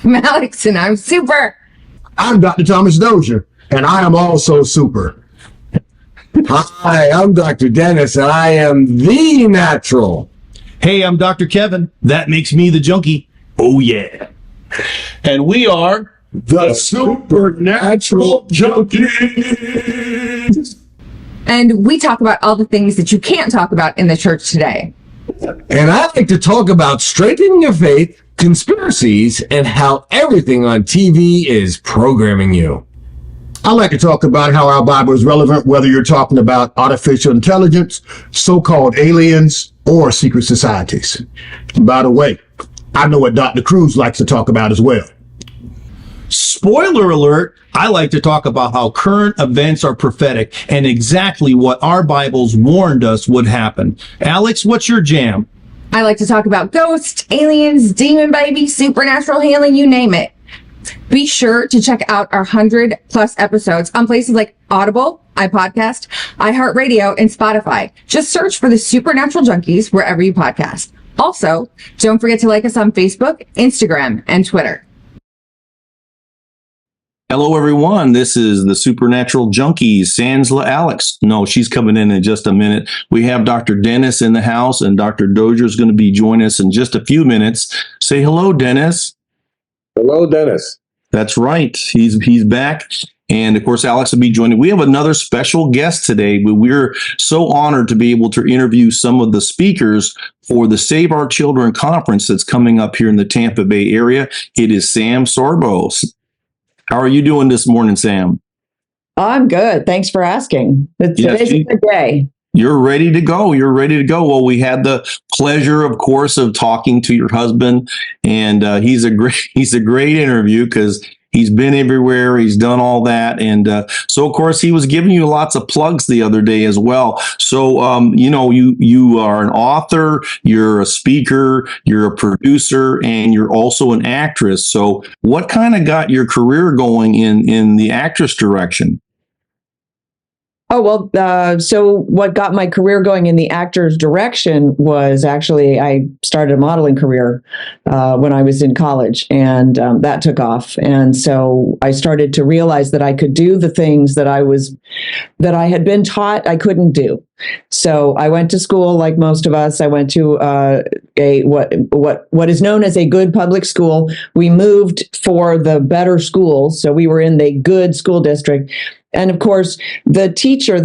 I'm Alex, and I'm super. I'm Dr. Thomas Dozier, and I am also super. Hi, I'm Dr. Dennis, and I am the natural. Hey, I'm Dr. Kevin. That makes me the junkie. Oh, yeah. And we are The Supernatural Junkies. And we talk about all the things that you can't talk about in the church today. And I like to talk about strengthening your faith, conspiracies, and how everything on TV is programming you. I like to talk about how our Bible is relevant, whether you're talking about artificial intelligence, so-called aliens, or secret societies. By the way, I know what Dr. Cruz likes to talk about as well. Spoiler alert. I like to talk about how current events are prophetic and exactly what our Bibles warned us would happen. Alex, what's your jam? I like to talk about ghosts, aliens, demon babies, supernatural healing, you name it. Be sure to check out our 100+ episodes on places like Audible, iPodcast, iHeartRadio, and Spotify. Just search for the Supernatural Junkies wherever you podcast. Also, don't forget to like us on Facebook, Instagram, and Twitter. Hello, everyone. This is the Supernatural Junkies, Sansla Alex. No, she's coming in just a minute. We have Dr. Dennis in the house, and Dr. Dozier is going to be joining us in just a few minutes. Say hello, Dennis. Hello, Dennis. That's right. He's back. And of course, Alex will be joining. We have another special guest today, but we're so honored to be able to interview some of the speakers for the Save Our Children conference that's coming up here in the Tampa Bay area. It is Sam Sorbo. How are you doing this morning, Sam? I'm good. Thanks for asking. Today's a good day. You're ready to go. You're ready to go. Well, we had the pleasure, of course, of talking to your husband, and he's a great interview because he's been everywhere. He's done all that. And so, of course, he was giving you lots of plugs the other day as well. So, you are an author, you're a speaker, you're a producer, and you're also an actress. So what kind of got your career going in the actress direction? Oh, well, so what got my career going in the actor's direction was actually I started a modeling career when I was in college, and that took off. And so I started to realize that I could do the things that I had been taught I couldn't do. So I went to school like most of us. I went to what is known as a good public school. We moved for the better schools, so we were in the good school district. And of course, the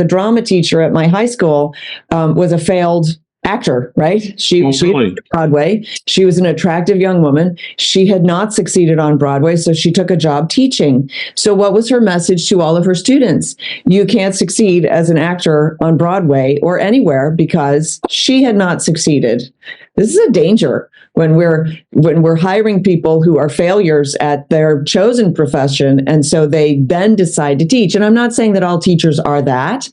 drama teacher at my high school was a failed actor, right? She was on Broadway. She was an attractive young woman. She had not succeeded on Broadway, so she took a job teaching. So what was her message to all of her students? You can't succeed as an actor on Broadway or anywhere because she had not succeeded. This is a danger when we're hiring people who are failures at their chosen profession, and so they then decide to teach. And I'm not saying that all teachers are that,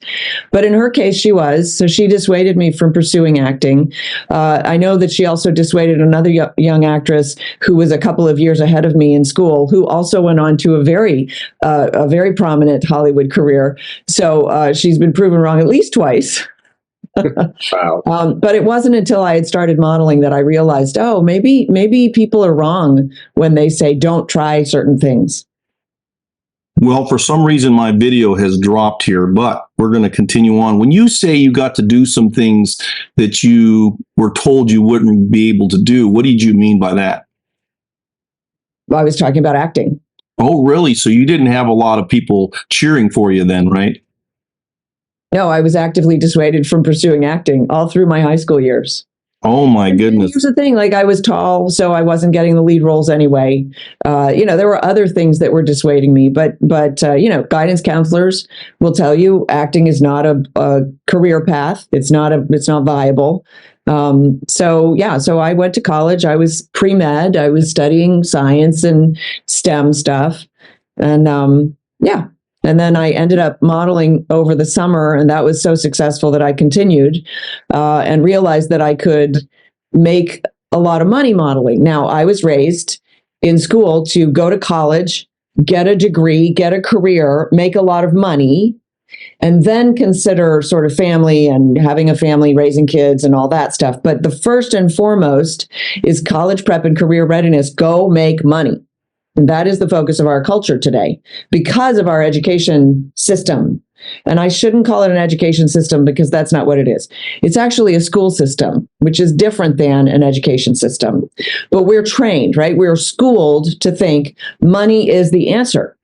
but in her case, she was. So she dissuaded me from pursuing acting. I know that she also dissuaded another young actress who was a couple of years ahead of me in school, who also went on to a very prominent Hollywood career. So she's been proven wrong at least twice. Wow. But it wasn't until I had started modeling that I realized, oh, maybe people are wrong when they say don't try certain things. Well, for some reason, my video has dropped here, but we're going to continue on. When you say you got to do some things that you were told you wouldn't be able to do, what did you mean by that? I was talking about acting. Oh, really? So you didn't have a lot of people cheering for you then, right? No, I was actively dissuaded from pursuing acting all through my high school years. Oh, my goodness. Here's the thing, like I was tall, so I wasn't getting the lead roles anyway. There were other things that were dissuading me, but guidance counselors will tell you acting is not a career path. It's not viable. So I went to college. I was pre-med. I was studying science and STEM stuff. And And then I ended up modeling over the summer, and that was so successful that I continued and realized that I could make a lot of money modeling. Now, I was raised in school to go to college, get a degree, get a career, make a lot of money, and then consider sort of family and having a family, raising kids and all that stuff. But the first and foremost is college prep and career readiness. Go make money. And that is the focus of our culture today because of our education system. And I shouldn't call it an education system because that's not what it is. It's actually a school system, which is different than an education system. But we're trained, right? We're schooled to think money is the answer.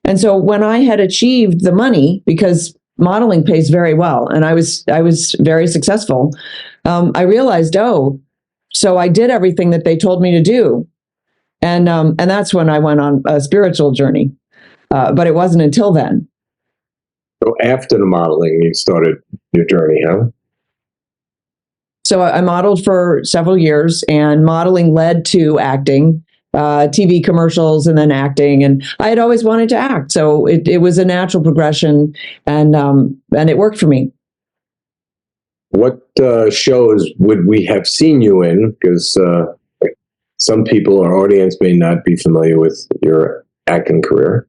And so when I had achieved the money, because modeling pays very well, and I was very successful, I realized, so I did everything that they told me to do. And that's when I went on a spiritual journey. But it wasn't until then. So after the modeling, you started your journey, huh? So I modeled for several years, and modeling led to acting, TV commercials, and then acting. And I had always wanted to act, so it was a natural progression, and it worked for me. What shows would we have seen you in? Because some people, our audience, may not be familiar with your acting career.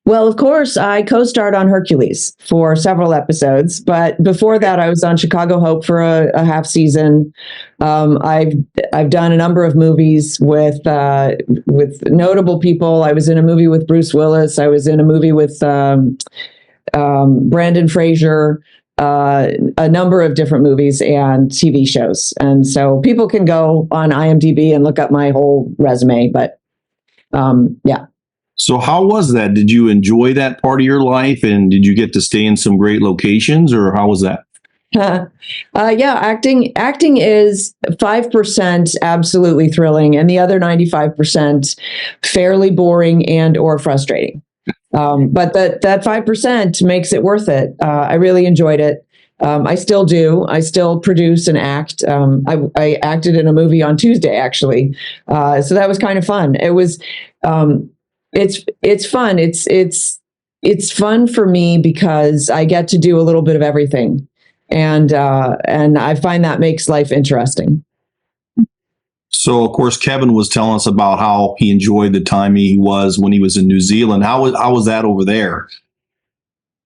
Well, of course, I co-starred on Hercules for several episodes, but before that, I was on Chicago Hope for a half season. I've done a number of movies with notable people. I was in a movie with Bruce Willis. I was in a movie with Brandon Fraser. A number of different movies and TV shows, and so people can go on IMDb and look up my whole resume. But yeah. So how was that? Did you enjoy that part of your life, and did you get to stay in some great locations, or how was that? Yeah, acting is 5% absolutely thrilling, and the other 95% fairly boring and or frustrating. But that 5% makes it worth it. I really enjoyed it. I still do. I still produce and act. I acted in a movie on Tuesday, actually. So that was kind of fun. It was. It's fun. It's fun for me because I get to do a little bit of everything, and I find that makes life interesting. So, of course, Kevin was telling us about how he enjoyed the time he was when he was in New Zealand. How was that over there?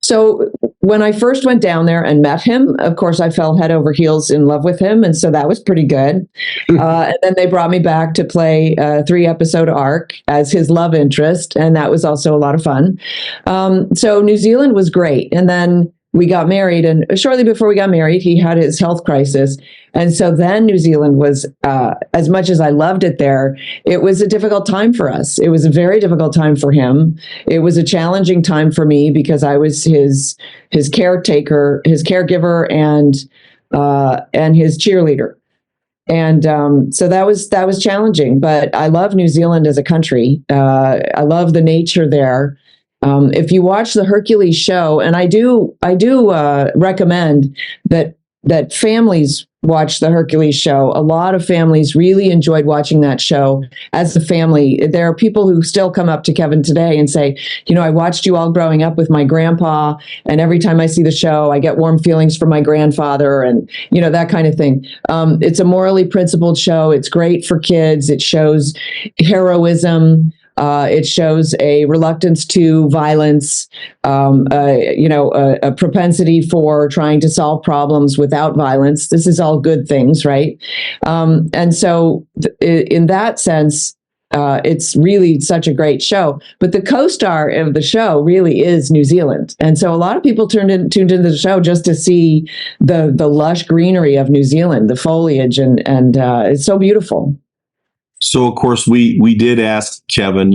So when I first went down there and met him, of course, I fell head over heels in love with him. And so that was pretty good. And then they brought me back to play a 3-episode arc as his love interest. And that was also a lot of fun. So New Zealand was great. And then we got married. And shortly before we got married, he had his health crisis. And so then New Zealand was, as much as I loved it there, it was a difficult time for us. It was a very difficult time for him. It was a challenging time for me because I was his caretaker, his caregiver, and his cheerleader. And so that was challenging. But I love New Zealand as a country. I love the nature there. If you watch the Hercules show, and I do recommend that families watch the Hercules show. A lot of families really enjoyed watching that show as a family. There are people who still come up to Kevin today and say, I watched you all growing up with my grandpa, and every time I see the show, I get warm feelings for my grandfather, and that kind of thing. It's a morally principled show. It's great for kids. It shows heroism. It shows a reluctance to violence, a propensity for trying to solve problems without violence. This is all good things, right? And so in that sense, it's really such a great show. But the co-star of the show really is New Zealand. And so a lot of people tuned into the show just to see the lush greenery of New Zealand, the foliage, and it's so beautiful. So, of course, we did ask Kevin,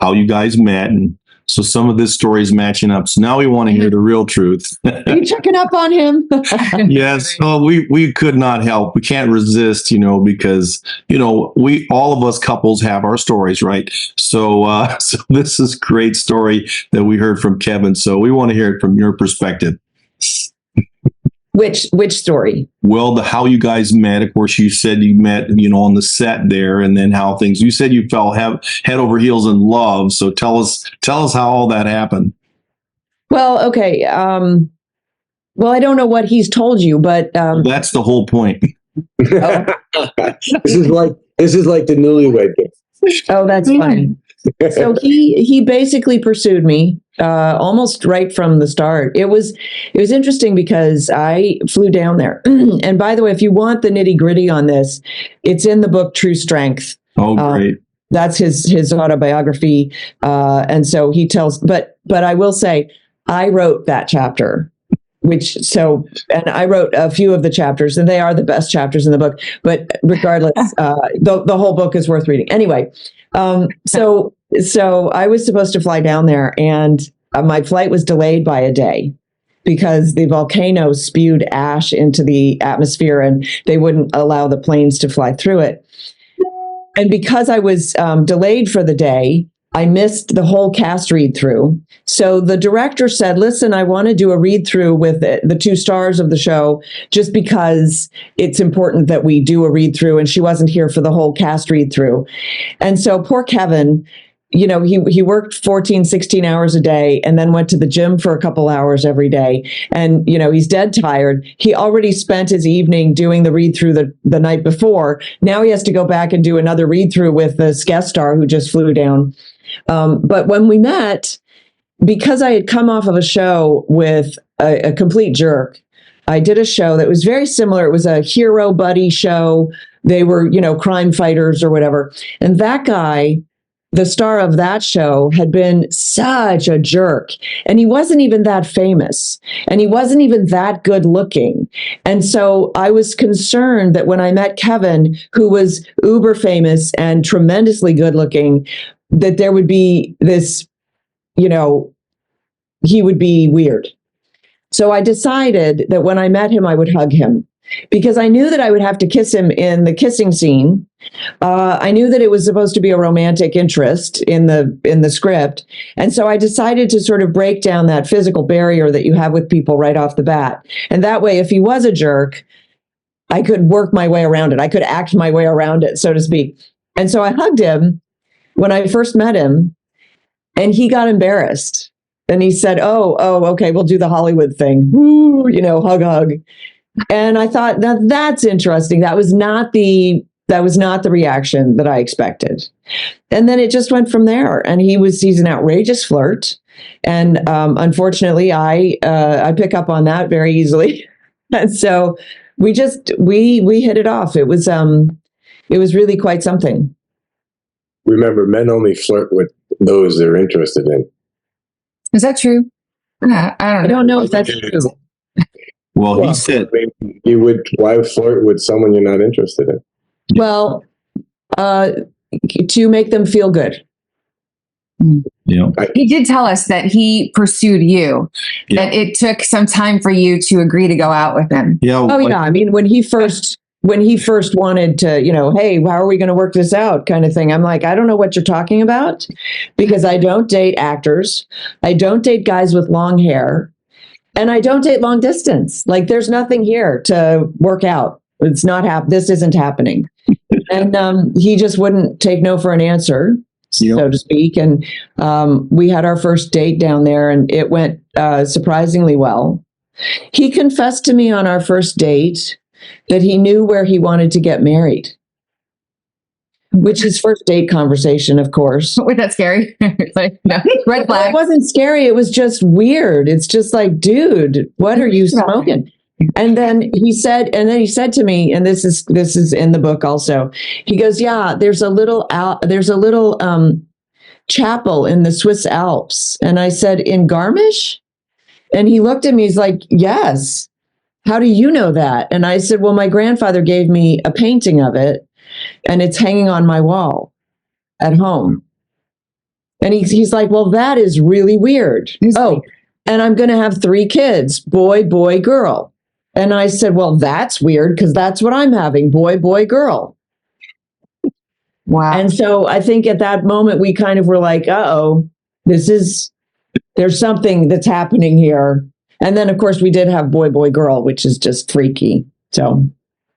how you guys met. And so some of this story is matching up. So now we want to hear the real truth. Are you checking up on him? Yes. Well, we could not help. We can't resist, because, we, all of us couples have our stories, right? So, so this is a great story that we heard from Kevin. So we want to hear it from your perspective. Which story? Well, how you guys met. Of course, you said you met, on the set there, and then how things. You said you fell head over heels in love. So tell us how all that happened. Well, okay. Well, I don't know what he's told you, but that's the whole point. This is like the newlywed game. Oh, that's funny. So he basically pursued me almost right from the start. It was interesting because I flew down there. And by the way, if you want the nitty gritty on this, it's in the book True Strength. Oh, great. That's his autobiography. And so he tells, but I will say, I wrote that chapter, and I wrote a few of the chapters, and they are the best chapters in the book. But regardless, the whole book is worth reading. Anyway, so I was supposed to fly down there, and my flight was delayed by a day because the volcano spewed ash into the atmosphere, and they wouldn't allow the planes to fly through it. And because I was delayed for the day, I missed the whole cast read through. So the director said, listen, I want to do a read through with the 2 stars of the show, just because it's important that we do a read through. And she wasn't here for the whole cast read through. And so poor Kevin, you know, he worked 14, 16 hours a day and then went to the gym for a couple hours every day. And, you know, he's dead tired. He already spent his evening doing the read through the night before. Now he has to go back and do another read through with this guest star who just flew down. But when we met, because I had come off of a show with a complete jerk, I did a show that was very similar. It was a hero buddy show. They were, you know, crime fighters or whatever. And that guy, the star of that show, had been such a jerk, and he wasn't even that famous, and he wasn't even that good looking. And so I was concerned that when I met Kevin, who was uber famous and tremendously good looking, that there would be this, you know, he would be weird. So I decided that when I met him, I would hug him, because I knew that I would have to kiss him in the kissing scene. I knew that it was supposed to be a romantic interest in the script. And so I decided to sort of break down that physical barrier that you have with people right off the bat. And that way, if he was a jerk, I could work my way around it. I could act my way around it, so to speak. And so I hugged him when I first met him, and he got embarrassed. And he said, oh, okay, we'll do the Hollywood thing. Woo, you know, hug. And I thought, that's interesting. That was not the reaction that I expected. And then it just went from there. And he's an outrageous flirt. And unfortunately, I pick up on that very easily. And so we hit it off. It was really quite something. Remember, men only flirt with those they're interested in. Is that true? I don't know if that's true. Well, he said why flirt with someone you're not interested in? Well, to make them feel good. Yeah. He did tell us that he pursued you, that it took some time for you to agree to go out with him. Yeah. Oh, yeah. I mean, when he first wanted to, you know, hey, how are we going to work this out kind of thing? I'm like, I don't know what you're talking about, because I don't date actors. I don't date guys with long hair, and I don't date long distance. Like, there's nothing here to work out. It's not this isn't happening. And he just wouldn't take no for an answer, so to speak. And we had our first date down there, and it went surprisingly well. He confessed to me on our first date that he knew where he wanted to get married, which is first date conversation, of course. Was that scary? Like, no, red flag. It wasn't scary. It was just weird. It's just like, dude, what are you smoking? And then he said to me, and this is in the book also. He goes, yeah, there's a little chapel in the Swiss Alps. And I said, in Garmisch? And he looked at me. He's like, yes. How do you know that? And I said, well, my grandfather gave me a painting of it, and it's hanging on my wall at home. And he's like, well, that is really weird. And I'm going to have 3 kids, boy, boy, girl. And I said, well, that's weird, because that's what I'm having, boy, boy, girl. Wow. And so I think at that moment, we kind of were like, there's something that's happening here. And then, of course, we did have boy, boy, girl, which is just freaky. So,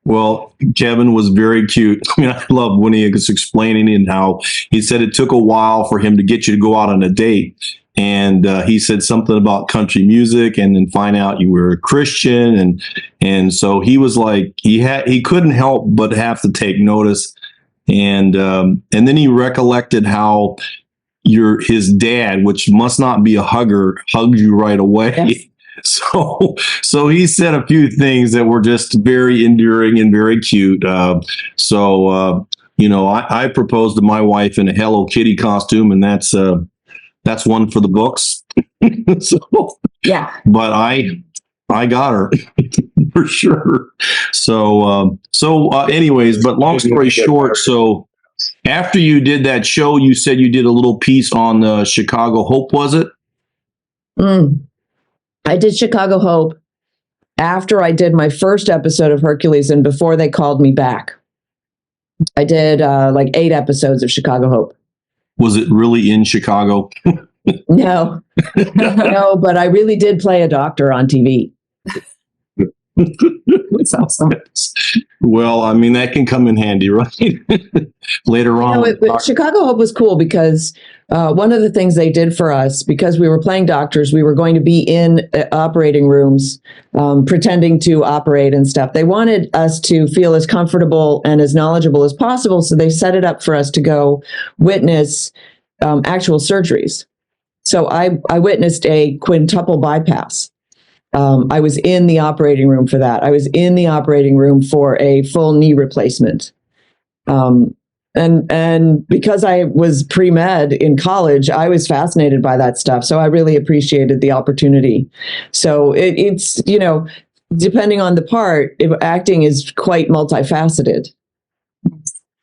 well, Kevin was very cute. I mean, I love when he was explaining and how he said it took a while for him to get you to go out on a date. And he said something about country music, and then find out you were a Christian. And so he was like, he couldn't help but have to take notice. And then he recollected how his dad, which must not be a hugger, hugged you right away. Yes. So he said a few things that were just very endearing and very cute. I proposed to my wife in a Hello Kitty costume, and that's one for the books. So, Yeah. but I got her for sure. So, anyways, but long story short, so after you did that show, you said you did a little piece on the Chicago Hope, was it? I did Chicago Hope after I did my first episode of Hercules and before they called me back. I did like 8 episodes of Chicago Hope. Was it really in Chicago? No, no, but I really did play a doctor on TV. That's awesome. Well, I mean, that can come in handy, right? Later on. But Chicago Hope was cool because one of the things they did for us, because we were playing doctors, we were going to be in operating rooms, pretending to operate and stuff. They wanted us to feel as comfortable and as knowledgeable as possible. So they set it up for us to go witness actual surgeries. So I witnessed a quintuple bypass. I was in the operating room for that. I was in the operating room for a full knee replacement. And because I was pre-med in college, I was fascinated by that stuff. So I really appreciated the opportunity. So it's, depending on the part, acting is quite multifaceted.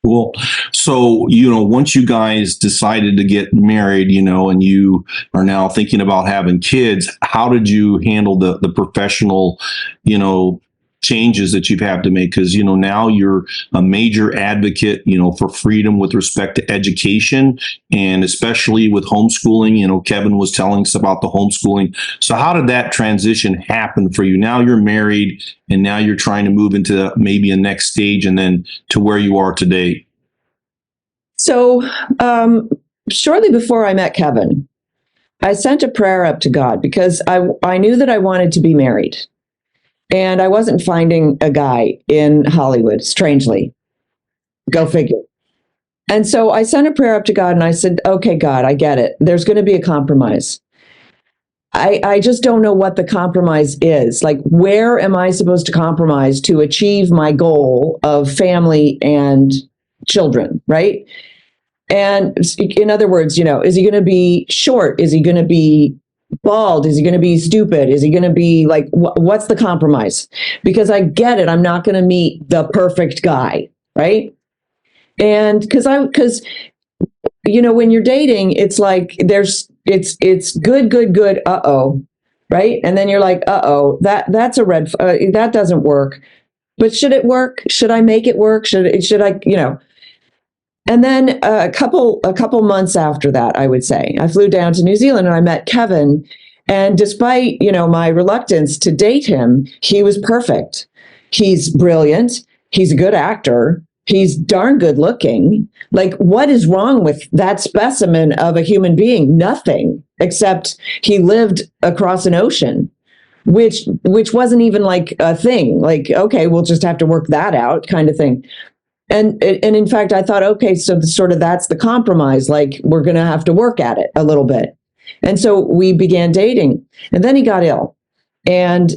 Cool. So, once you guys decided to get married, and you are now thinking about having kids, how did you handle the professional, changes that you've had to make? Because, now you're a major advocate, for freedom with respect to education, and especially with homeschooling. Kevin was telling us about the homeschooling. So how did that transition happen for you? Now you're married, and now you're trying to move into maybe a next stage and then to where you are today. So shortly before I met Kevin, I sent a prayer up to God because I knew that I wanted to be married. And I wasn't finding a guy in Hollywood, strangely. Go figure. And so I sent a prayer up to God and I said, okay, God, I get it. There's going to be a compromise. I just don't know what the compromise is. Like, where am I supposed to compromise to achieve my goal of family and children, right? And in other words, is he going to be short? Is he going to be bald? Is he going to be stupid? Is he going to be like, what's the compromise? Because I get it. I'm not going to meet the perfect guy. Right. And because when you're dating, it's like, it's good. Uh-oh. Right. And then you're like, uh-oh, that's a red, that doesn't work, but should it work? Should I make it work? Should I, And then a couple months after that, I would say, I flew down to New Zealand and I met Kevin. And despite, my reluctance to date him, he was perfect. He's brilliant. He's a good actor. He's darn good looking. Like, what is wrong with that specimen of a human being? Nothing, except he lived across an ocean, which wasn't even like a thing. Like, okay, we'll just have to work that out kind of thing. And in fact, I thought, okay, so that's the compromise. Like, we're going to have to work at it a little bit. And so we began dating. And then he got ill. And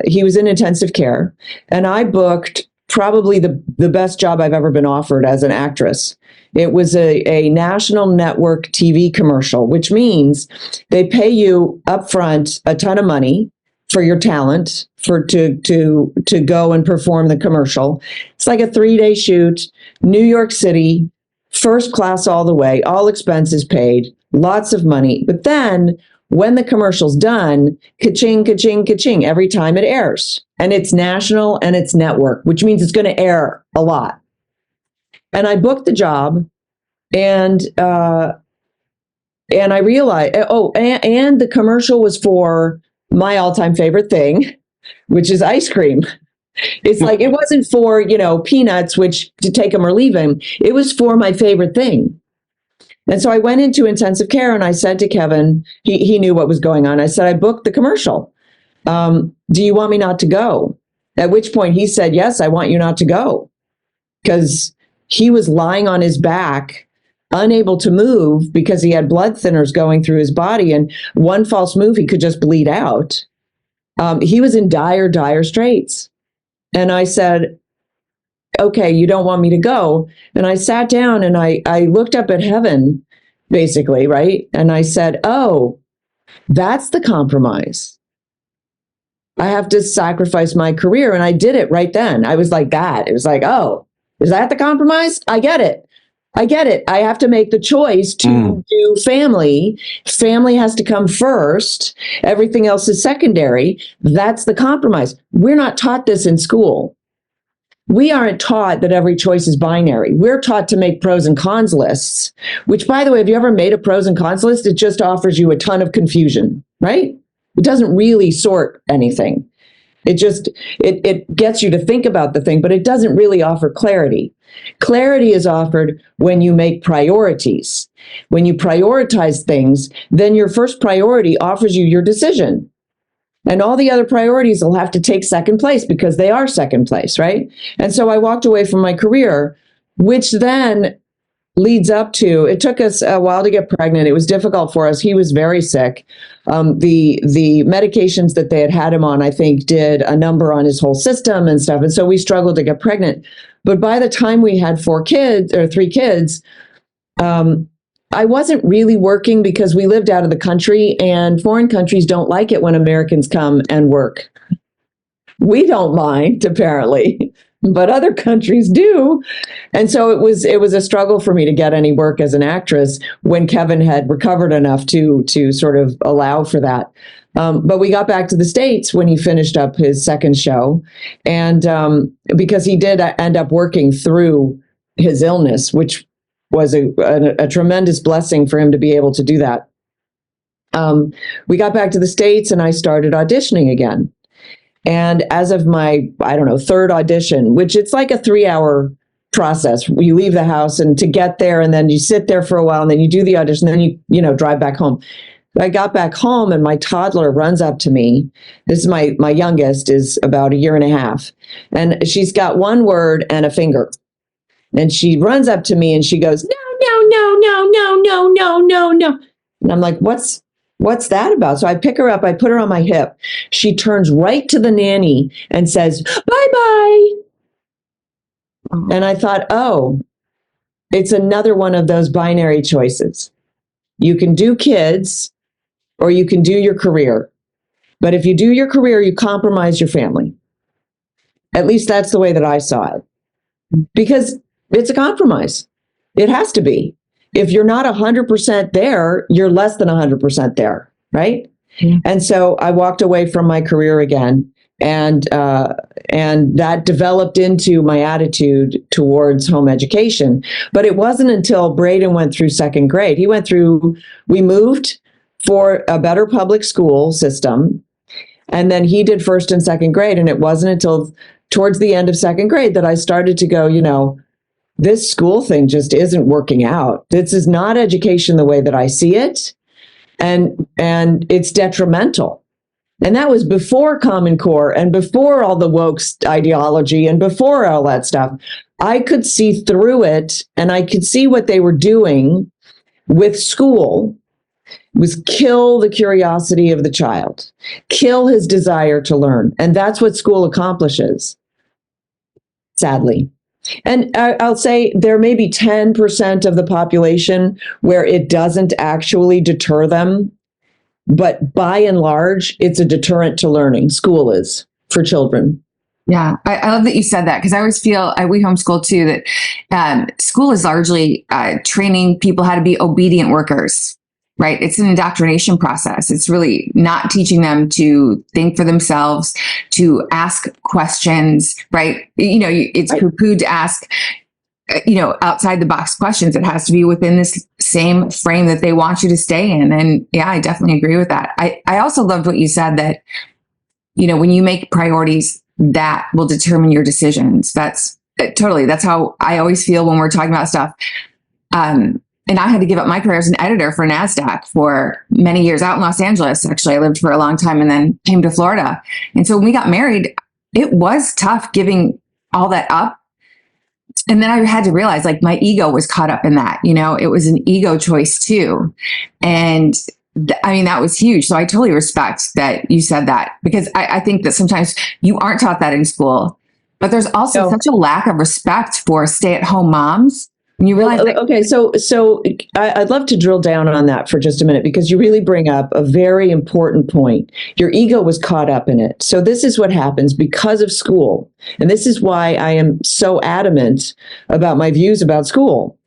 he was in intensive care. And I booked probably the best job I've ever been offered as an actress. It was a national network TV commercial, which means they pay you upfront a ton of money for your talent, to go and perform the commercial. It's like a 3-day shoot, New York City, first class all the way, all expenses paid, lots of money. But then when the commercial's done, ka-ching, ka-ching, ka-ching, every time it airs. And it's national and it's network, which means it's going to air a lot. And I booked the job, and I realized, and the commercial was for my all-time favorite thing, which is ice cream. It's like, it wasn't for, peanuts, which to take them or leave them. It was for my favorite thing. And so I went into intensive care and I said to Kevin, he knew what was going on. I said, I booked the commercial. Do you want me not to go? At which point he said, yes, I want you not to go. Because he was lying on his back, unable to move because he had blood thinners going through his body. And one false move, he could just bleed out. He was in dire straits. And I said, okay, you don't want me to go. And I sat down and I looked up at heaven, basically, right? And I said, oh, that's the compromise. I have to sacrifice my career. And I did it right then. I was like that. It was like, oh, is that the compromise? I get it. I get it. I have to make the choice to do family. Family has to come first. Everything else is secondary. That's the compromise. We're not taught this in school. We aren't taught that every choice is binary. We're taught to make pros and cons lists, which, by the way, have you ever made a pros and cons list? It just offers you a ton of confusion, right? It doesn't really sort anything. It just, it gets you to think about the thing, but it doesn't really offer clarity. Clarity is offered when you make priorities. When you prioritize things, then your first priority offers you your decision. And all the other priorities will have to take second place because they are second place, right? And so I walked away from my career, which then leads up to, it took us a while to get pregnant. It was difficult for us. He was very sick. The medications that they had him on, I think, did a number on his whole system and stuff. And so we struggled to get pregnant. But by the time we had 3 kids, I wasn't really working because we lived out of the country, and foreign countries don't like it when Americans come and work. We don't mind, apparently, but other countries do. And so it was a struggle for me to get any work as an actress when Kevin had recovered enough to sort of allow for that. But we got back to the States when he finished up his second show. And because he did end up working through his illness, which was a tremendous blessing for him to be able to do that. We got back to the States and I started auditioning again. And as of my, I don't know, third audition, which it's like a 3-hour process. You leave the house and to get there, and then you sit there for a while, and then you do the audition, and then you drive back home. I got back home and my toddler runs up to me. This is my youngest, is about 1.5 years. And she's got one word and a finger. And she runs up to me and she goes, no, no, no, no, no, no, no, no, no. And I'm like, what's that about? So I pick her up, I put her on my hip. She turns right to the nanny and says, bye-bye. And I thought, oh, it's another one of those binary choices. You can do kids or you can do your career. But if you do your career, you compromise your family. At least that's the way that I saw it. Because it's a compromise. It has to be. If you're not 100% there, you're less than 100% there, right? Mm-hmm. And so I walked away from my career again, and that developed into my attitude towards home education. But it wasn't until Braden went through second grade. We moved for a better public school system, and then he did first and second grade. And it wasn't until towards the end of second grade that I started to go, this school thing just isn't working out. This is not education the way that I see it. And it's detrimental. And that was before Common Core and before all the woke ideology and before all that stuff. I could see through it, and I could see what they were doing with school was kill the curiosity of the child, kill his desire to learn. And that's what school accomplishes, sadly. And I'll say there may be 10% of the population where it doesn't actually deter them. But by and large, it's a deterrent to learning. School is for children. Yeah, I love that you said that, because I always feel, we homeschool too, that school is largely training people how to be obedient workers, right? It's an indoctrination process. It's really not teaching them to think for themselves, to ask questions, right? It's right. poo-poo to ask, outside the box questions. It has to be within this same frame that they want you to stay in. And yeah, I definitely agree with that. I also loved what you said that, when you make priorities, that will determine your decisions. That's how I always feel when we're talking about stuff. And I had to give up my career as an editor for NASDAQ for many years out in Los Angeles. Actually, I lived for a long time and then came to Florida. And so when we got married, it was tough giving all that up. And then I had to realize, my ego was caught up in that. It was an ego choice too. And that was huge. So I totally respect that you said that, because I think that sometimes you aren't taught that in school. But there's also No. such a lack of respect for stay-at-home moms. And you realize, Okay, so I'd love to drill down on that for just a minute, because you really bring up a very important point. Your ego was caught up in it. So this is what happens because of school. And this is why I am so adamant about my views about school.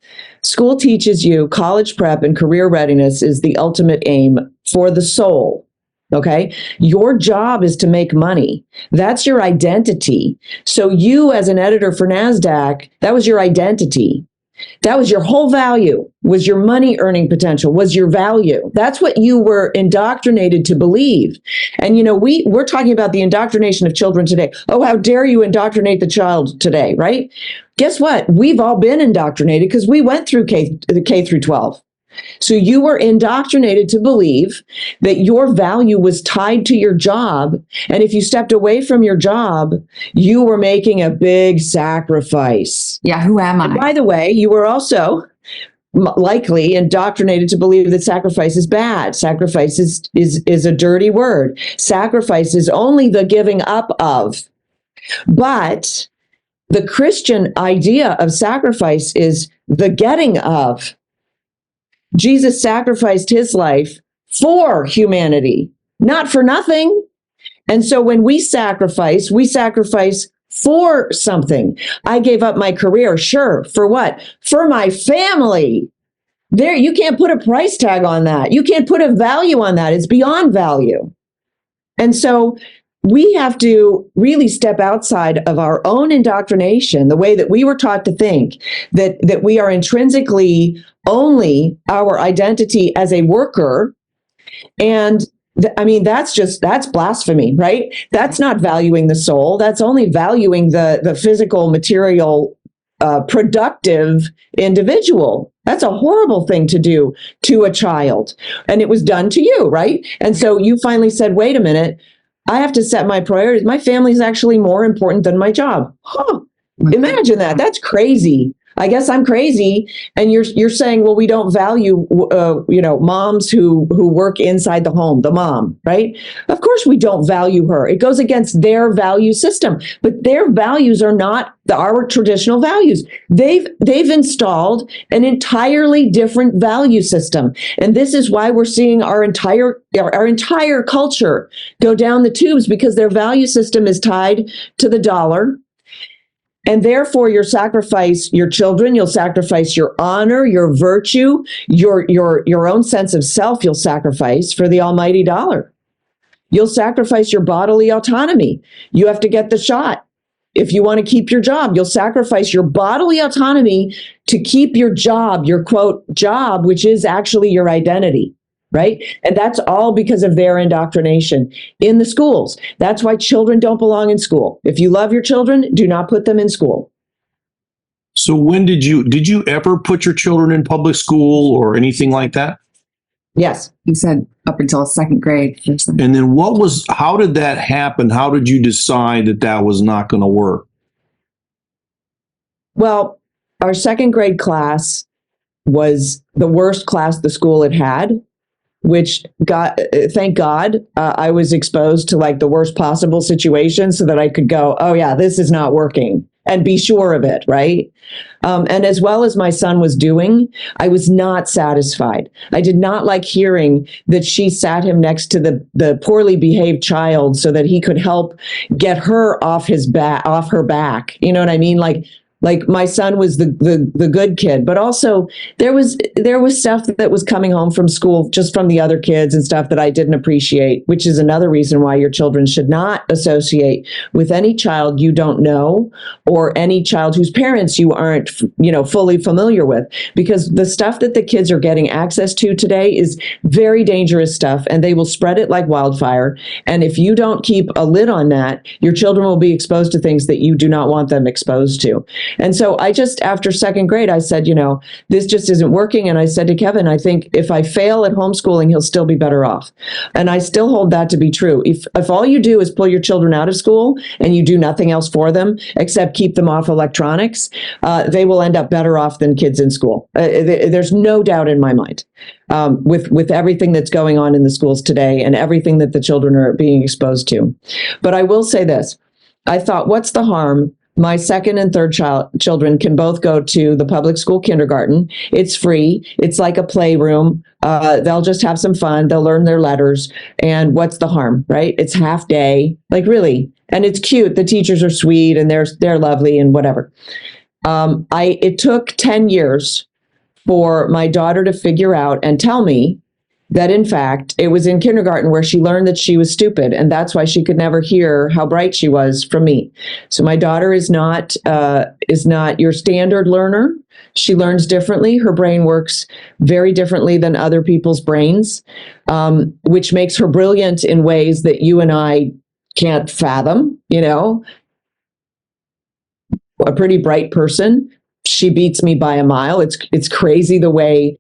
School teaches you college prep and career readiness is the ultimate aim for the soul. Okay. Your job is to make money. That's your identity. So you, as an editor for NASDAQ, that was your identity. That was your whole value, was your money earning potential, was your value. That's what you were indoctrinated to believe. And, you know, we're talking about the indoctrination of children today. Oh, how dare you indoctrinate the child today, right? Guess what? We've all been indoctrinated because we went through K through 12. So you were indoctrinated to believe that your value was tied to your job. And if you stepped away from your job, you were making a big sacrifice. yeah, who am I? And by the way, you were also likely indoctrinated to believe that sacrifice is bad. Sacrifice is a dirty word. Sacrifice is only the giving up of. But the Christian idea of sacrifice is the getting of. Jesus sacrificed his life for humanity, not for nothing. And so when we sacrifice for something. I gave up my career. Sure. For what? For my family. There, you can't put a price tag on that. You can't put a value on that. It's beyond value. And so we have to really step outside of our own indoctrination, the way that we were taught to think, that we are intrinsically only our identity as a worker. And I mean, that's blasphemy, right? That's not valuing the soul. That's only valuing the physical, material, productive individual. That's a horrible thing to do to a child. And it was done to you, right? And so you finally said, wait a minute, I have to set my priorities. My family is actually more important than my job. Huh. Imagine that. That's crazy. I guess I'm crazy. And you're saying, well, we don't value, moms who work inside the home, the mom, right? Of course we don't value her. It goes against their value system, but their values are not our traditional values. They've installed an entirely different value system. And this is why we're seeing our entire culture go down the tubes, because their value system is tied to the dollar. And therefore, you'll sacrifice your children, you'll sacrifice your honor, your virtue, your own sense of self, you'll sacrifice for the almighty dollar. You'll sacrifice your bodily autonomy. You have to get the shot. If you want to keep your job, you'll sacrifice your bodily autonomy to keep your job, your quote, job, which is actually your identity. Right? And that's all because of their indoctrination in the schools. That's why children don't belong in school. If you love your children, do not put them in school. So when did you ever put your children in public school or anything like that? Yes. You said up until second grade. And then how did that happen? How did you decide that was not going to work? Well, our second grade class was the worst class the school had had. Which thank God, I was exposed to like the worst possible situation so that I could go, oh yeah, this is not working, and be sure of it, right? And as well as my son was doing, I was not satisfied. I did not like hearing that she sat him next to the poorly behaved child so that he could help get her off her back. You know what I mean? Like my son was the good kid, but also there was stuff that was coming home from school just from the other kids and stuff that I didn't appreciate, which is another reason why your children should not associate with any child you don't know or any child whose parents you aren't, fully familiar with, because the stuff that the kids are getting access to today is very dangerous stuff, and they will spread it like wildfire. And if you don't keep a lid on that, your children will be exposed to things that you do not want them exposed to. And so after second grade, I said, this just isn't working. And I said to Kevin, I think if I fail at homeschooling, he'll still be better off. And I still hold that to be true. If all you do is pull your children out of school and you do nothing else for them except keep them off electronics, they will end up better off than kids in school. There's no doubt in my mind. With everything that's going on in the schools today and everything that the children are being exposed to. But I will say this. I thought, what's the harm My second and third children can both go to the public school kindergarten. It's free. It's like a playroom. They'll just have some fun. They'll learn their letters. And what's the harm, right? It's half day, like really. And it's cute. The teachers are sweet and they're lovely and whatever. It took 10 years for my daughter to figure out and tell me that in fact it was in kindergarten where she learned that she was stupid, and that's why she could never hear how bright she was from me. So my daughter is not your standard learner. She learns differently. Her brain works very differently than other people's brains, which makes her brilliant in ways that you and I can't fathom. You know, a pretty bright person. She beats me by a mile. It's crazy the way.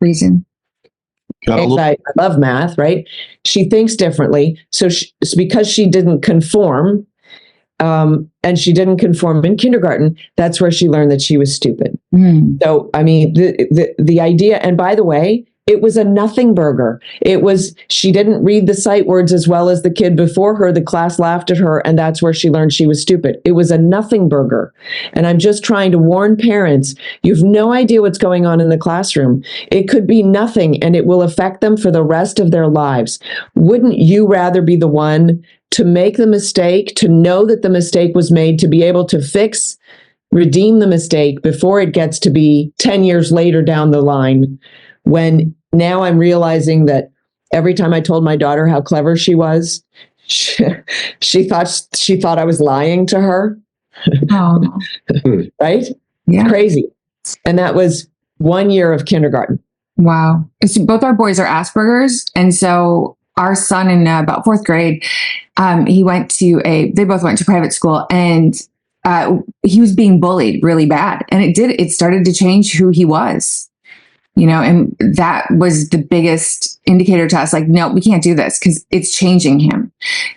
Reason. I love math, right? She thinks differently. So it's because she didn't conform, and she didn't conform in kindergarten, that's where she learned that she was stupid. So, I mean, the idea, and by the way, it was a nothing burger. She didn't read the sight words as well as the kid before her. The class laughed at her, and that's where she learned she was stupid. It was a nothing burger. And I'm just trying to warn parents, you have no idea what's going on in the classroom. It could be nothing, and it will affect them for the rest of their lives. Wouldn't you rather be the one to make the mistake, to know that the mistake was made, to be able to redeem the mistake before it gets to be 10 years later down the line, when now I'm realizing that every time I told my daughter how clever she was, she thought I was lying to her. Oh. Right? Yeah. Crazy. And that was 1 year of kindergarten. Wow. Both our boys are Asperger's. And so our son in about fourth grade, they both went to private school, and he was being bullied really bad. And it started to change who he was. You know, and that was the biggest indicator to us, like, no, we can't do this because it's changing him.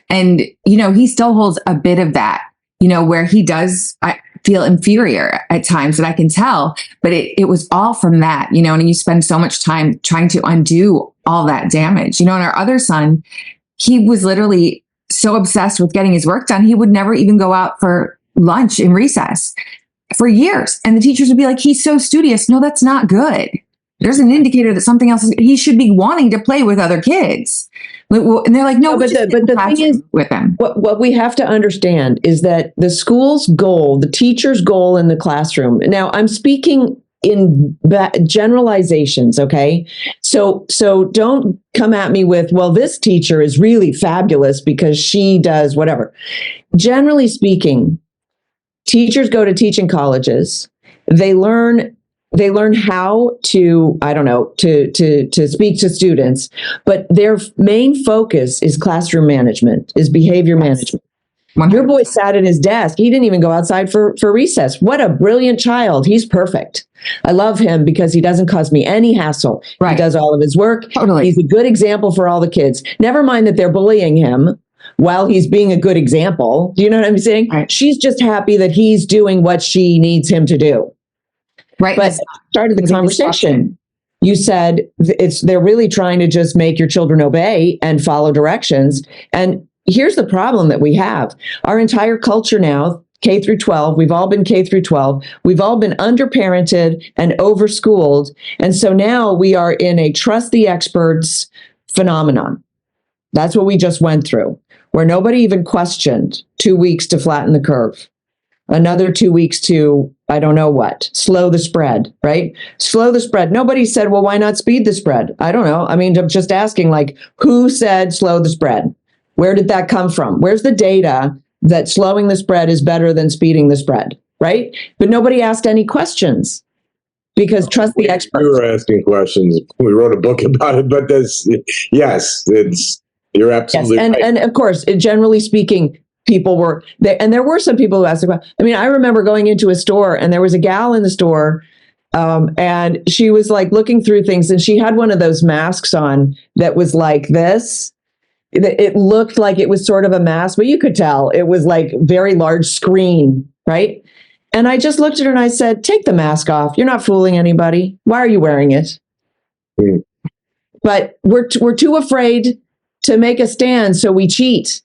And, you know, he still holds a bit of that, you know, where he does feel inferior at times, that I can tell, but it was all from that, you know, and you spend so much time trying to undo all that damage, you know. And our other son, he was literally so obsessed with getting his work done, he would never even go out for lunch in recess for years. And the teachers would be like, he's so studious. No, that's not good. There's an indicator that something else he should be wanting to play with other kids. And they're like, no, but the thing is, with them. What we have to understand is that the school's goal, the teacher's goal in the classroom. Now, I'm speaking in generalizations, okay? So don't come at me with, well, this teacher is really fabulous because she does whatever. Generally speaking, teachers go to teaching colleges. They learn how to, I don't know, to speak to students, but their main focus is classroom management, is behavior management. 100%. Your boy sat at his desk. He didn't even go outside for recess. What a brilliant child. He's perfect. I love him because he doesn't cause me any hassle. Right. He does all of his work. Totally. He's a good example for all the kids. Never mind that they're bullying him while he's being a good example. Do you know what I'm saying? Right. She's just happy that he's doing what she needs him to do. Right. But started the conversation. You said they're really trying to just make your children obey and follow directions. And here's the problem that we have. Our entire culture now, K through 12, we've all been K through 12. We've all been underparented and overschooled. And so now we are in a trust the experts phenomenon. That's what we just went through, where nobody even questioned 2 weeks to flatten the curve. Another 2 weeks to, I don't know what, slow the spread, right? Slow the spread. Nobody said, well, why not speed the spread? I don't know. I mean, I'm just asking, like, who said slow the spread? Where did that come from? Where's the data that slowing the spread is better than speeding the spread, right? But nobody asked any questions because trust the experts. We were asking questions. We wrote a book about it, but you're absolutely right. And of course, generally speaking, people were there, and there were some people who asked the question. I mean, I remember going into a store and there was a gal in the store, and she was like looking through things, and she had one of those masks on that was like this. It looked like it was sort of a mask, but you could tell it was like very large screen, right? And I just looked at her and I said, take the mask off. You're not fooling anybody. Why are you wearing it? but we're too afraid to make a stand, so we cheat.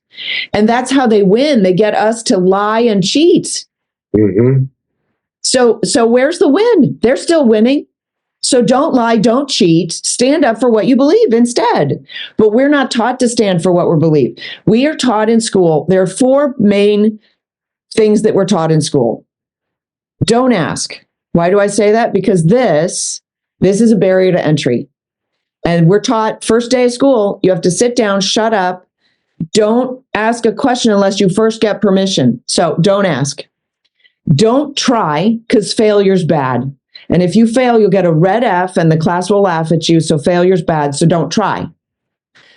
And that's how they win. They get us to lie and cheat. Mm-hmm. So where's the win? They're still winning. So don't lie, don't cheat, stand up for what you believe instead. But we're not taught to stand for what we believe. We are taught in school. There are 4 main things that we're taught in school. Don't ask. Why do I say that? Because this is a barrier to entry. And we're taught first day of school, you have to sit down, shut up. Don't ask a question unless you first get permission. So don't ask. Don't try, because failure's bad. And if you fail, you'll get a red F and the class will laugh at you. So failure's bad. So don't try.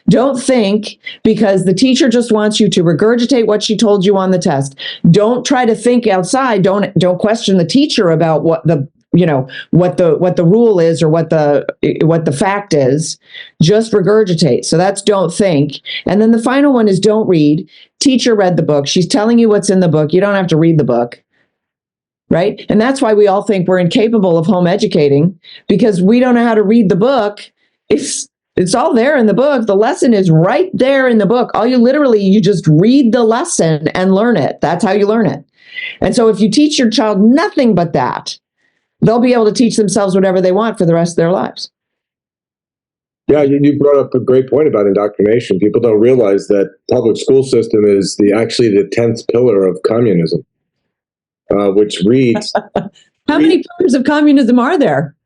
Don't think, because the teacher just wants you to regurgitate what she told you on the test. Don't try to think outside. Don't question the teacher about what the rule is or what the fact is. Just regurgitate. So that's don't think. And then the final one is don't read. Teacher read the book. She's telling you what's in the book. You don't have to read the book. Right? And that's why we all think we're incapable of home educating, because we don't know how to read the book. It's all there in the book. The lesson is right there in the book. You just read the lesson and learn it. That's how you learn it. And so if you teach your child nothing but that, they'll be able to teach themselves whatever they want for the rest of their lives. Yeah, you brought up a great point about indoctrination. People don't realize that public school system is actually the 10th pillar of communism. Which reads... How many pillars of communism are there?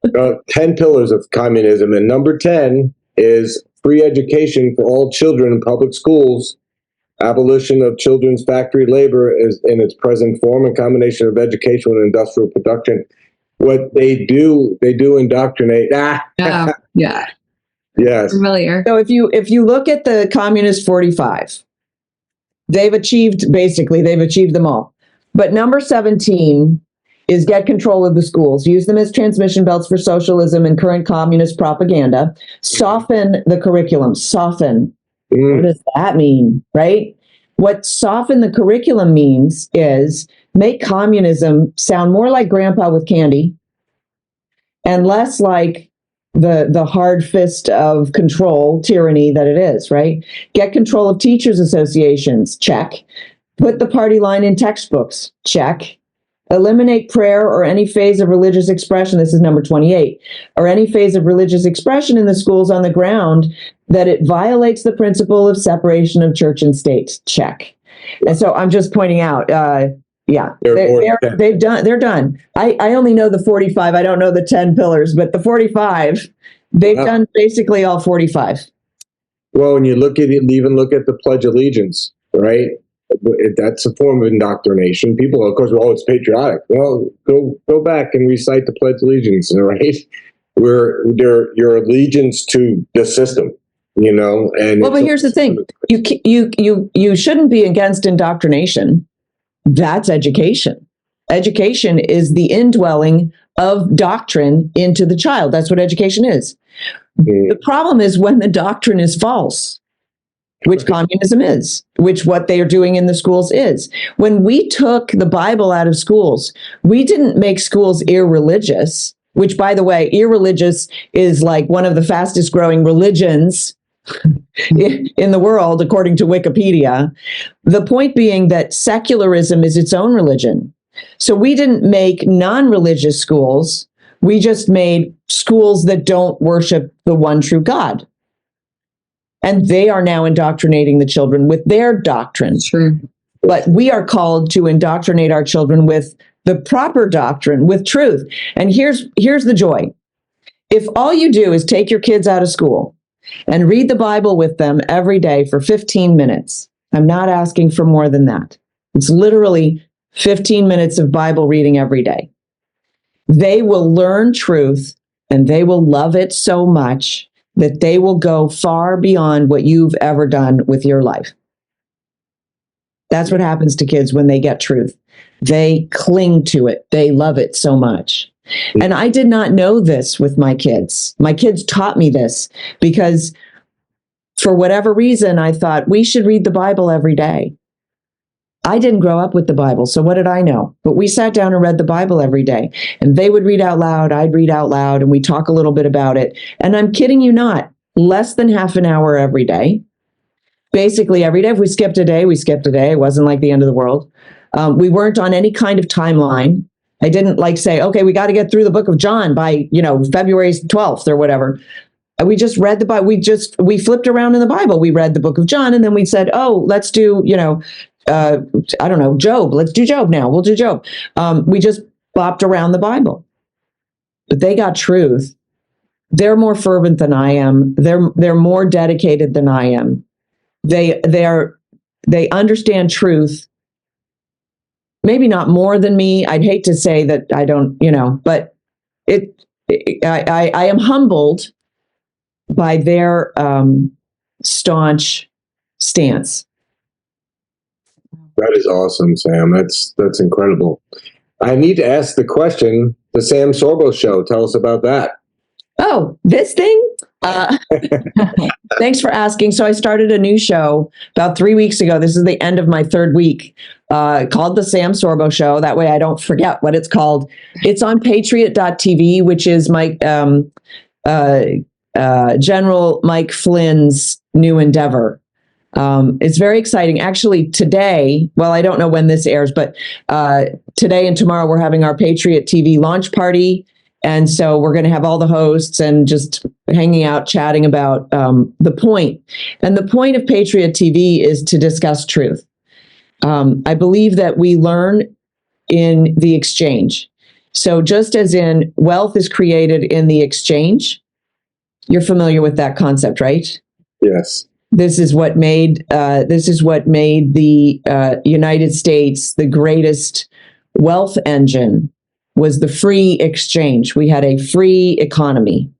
10 pillars of communism. And number 10 is free education for all children in public schools, abolition of children's factory labor is in its present form, and combination of education and industrial production. What they do indoctrinate. Oh, yeah. Yes. Familiar. So if you look at the Communist 45, they've achieved them all. But number 17 is get control of the schools, use them as transmission belts for socialism and current communist propaganda, soften the curriculum, soften. What does that mean, right? What soften the curriculum means is make communism sound more like grandpa with candy and less like the hard fist of control, tyranny that it is, right? Get control of teachers' associations, check. Put the party line in textbooks, check. Eliminate prayer or any phase of religious expression, this is number 28, or any phase of religious expression in the schools on the ground that it violates the principle of separation of church and state, check. And so I'm just pointing out, they're done. I only know the 45, I don't know the 10 pillars, but the 45, they've done basically all 45. Well, when you look at it, even look at the Pledge of Allegiance, right? That's a form of indoctrination. People, of course, it's patriotic. Well, go back and recite the Pledge of Allegiance, right? Your allegiance to the system, And but here's the thing: you shouldn't be against indoctrination. That's education. Education is the indwelling of doctrine into the child. That's what education is. The problem is when the doctrine is false, which communism is, which what they are doing in the schools is. When we took the Bible out of schools, we didn't make schools irreligious, which, by the way, irreligious is like one of the fastest growing religions in the world, according to Wikipedia. The point being that secularism is its own religion. So we didn't make non-religious schools. We just made schools that don't worship the one true God. And they are now indoctrinating the children with their doctrine. True. But we are called to indoctrinate our children with the proper doctrine, with truth. And here's the joy. If all you do is take your kids out of school and read the Bible with them every day for 15 minutes, I'm not asking for more than that. It's literally 15 minutes of Bible reading every day. They will learn truth and they will love it so much that they will go far beyond what you've ever done with your life. That's what happens to kids when they get truth. They cling to it. They love it so much. And I did not know this with my kids. My kids taught me this because for whatever reason, I thought we should read the Bible every day. I didn't grow up with the Bible, so what did I know? But we sat down and read the Bible every day. And they would read out loud, I'd read out loud, and we talk a little bit about it. And I'm kidding you not. less than half an hour every day. Basically every day. If we skipped a day, we skipped a day. It wasn't like the end of the world. We weren't on any kind of timeline. I didn't like say, okay, we got to get through the book of John by, February 12th or whatever. We just read the Bible. We flipped around in the Bible. We read the book of John, and then we said, oh, let's do, I don't know, Job. Let's do Job now. We'll do Job. We just bopped around the Bible. But they got truth. They're more fervent than I am. They're more dedicated than I am. They understand truth. Maybe not more than me. I'd hate to say that I don't, but I am humbled by their staunch stance. That is awesome, Sam. That's incredible. I need to ask the question, the Sam Sorbo show. Tell us about that. Oh, this thing? Thanks for asking. So I started a new show about 3 weeks ago. This is the end of my third week, called the Sam Sorbo Show. That way I don't forget what it's called. It's on patriot.tv, which is my General Mike Flynn's new endeavor. It's very exciting. Actually, today, well, I don't know when this airs, but today and tomorrow we're having our Patriot TV launch party. And so we're going to have all the hosts and just hanging out, chatting about the point. And the point of Patriot TV is to discuss truth. I believe that we learn in the exchange. So just as in wealth is created in the exchange, you're familiar with that concept, right? Yes. This is what made the United States the greatest wealth engine. Was the free exchange. We had a free economy.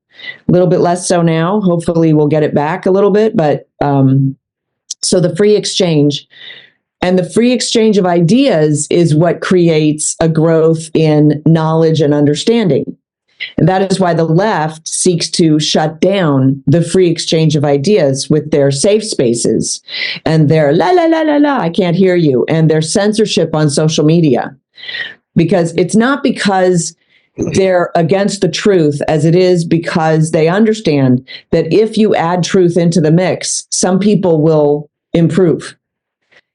A little bit less so now. Hopefully we'll get it back a little bit. But so the free exchange and the free exchange of ideas is what creates a growth in knowledge and understanding. And that is why the left seeks to shut down the free exchange of ideas with their safe spaces and their la, la, la, la, la, I can't hear you, and their censorship on social media. Because it's not because they're against the truth as it is because they understand that if you add truth into the mix, some people will improve.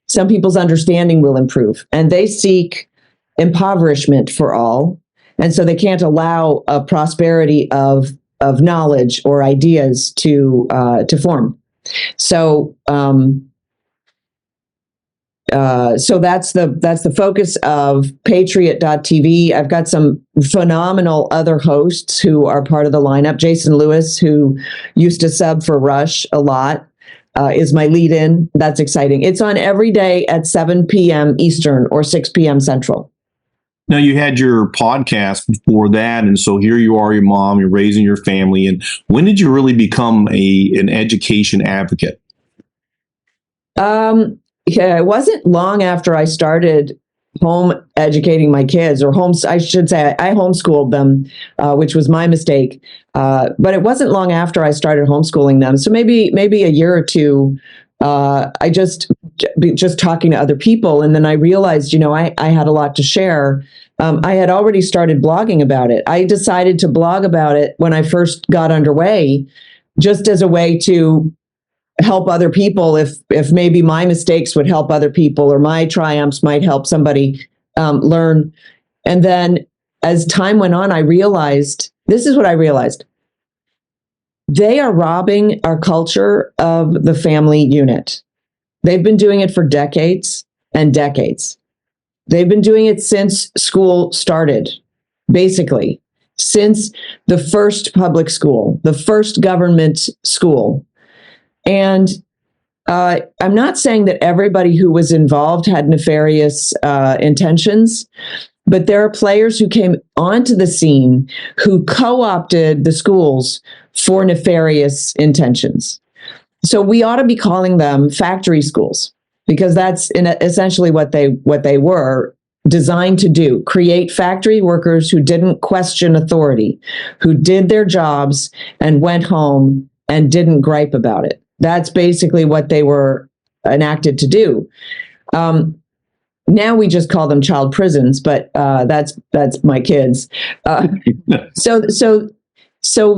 Some people's understanding will improve. And they seek impoverishment for all. And so they can't allow a prosperity of knowledge or ideas to form. So so that's the focus of patriot.tv. I've got some phenomenal other hosts who are part of the lineup. Jason Lewis, who used to sub for Rush a lot, is my lead-in. That's exciting. It's on every day at 7 p.m. Eastern or 6 p.m. Central. Now, you had your podcast before that, and so here you are, your mom, you're raising your family. And when did you really become an education advocate? Yeah, it wasn't long after I started home educating my kids, or I should say I homeschooled them, which was my mistake. But it wasn't long after I started homeschooling them. So maybe a year or two, I just talking to other people. And then I realized, I had a lot to share. I had already started blogging about it. I decided to blog about it when I first got underway, just as a way to help other people, if maybe my mistakes would help other people or my triumphs might help somebody learn. And then as time went on, this is what I realized. They are robbing our culture of the family unit. They've been doing it for decades and decades. They've been doing it since school started, basically, since the first public school, the first government school. And I'm not saying that everybody who was involved had nefarious intentions, but there are players who came onto the scene who co-opted the schools for nefarious intentions. So we ought to be calling them factory schools, because that's essentially what they were designed to do: create factory workers who didn't question authority, who did their jobs and went home and didn't gripe about it. That's basically what they were enacted to do. Now we just call them child prisons, but that's my kids. So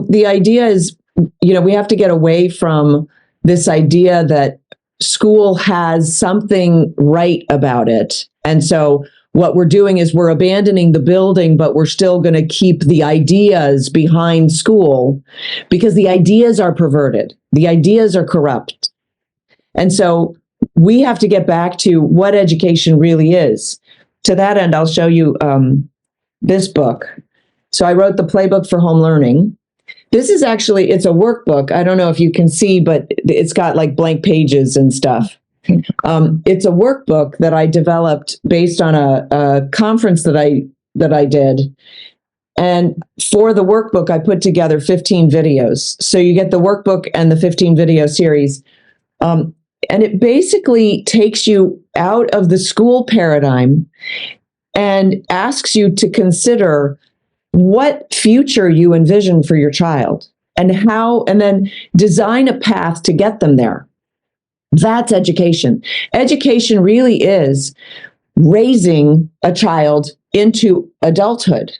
the idea is we have to get away from this idea that school has something right about it. And so what we're doing is we're abandoning the building, but we're still going to keep the ideas behind school because the ideas are perverted. The ideas are corrupt. And so we have to get back to what education really is. To that end, I'll show you this book. So I wrote the Playbook for Home Learning. This is actually, it's a workbook. I don't know if you can see, but it's got like blank pages and stuff. It's a workbook that I developed based on a conference that I did. And for the workbook, I put together 15 videos. So you get the workbook and the 15 video series. And it basically takes you out of the school paradigm and asks you to consider what future you envision for your child and how, and then design a path to get them there. That's education. Education really is raising a child into adulthood.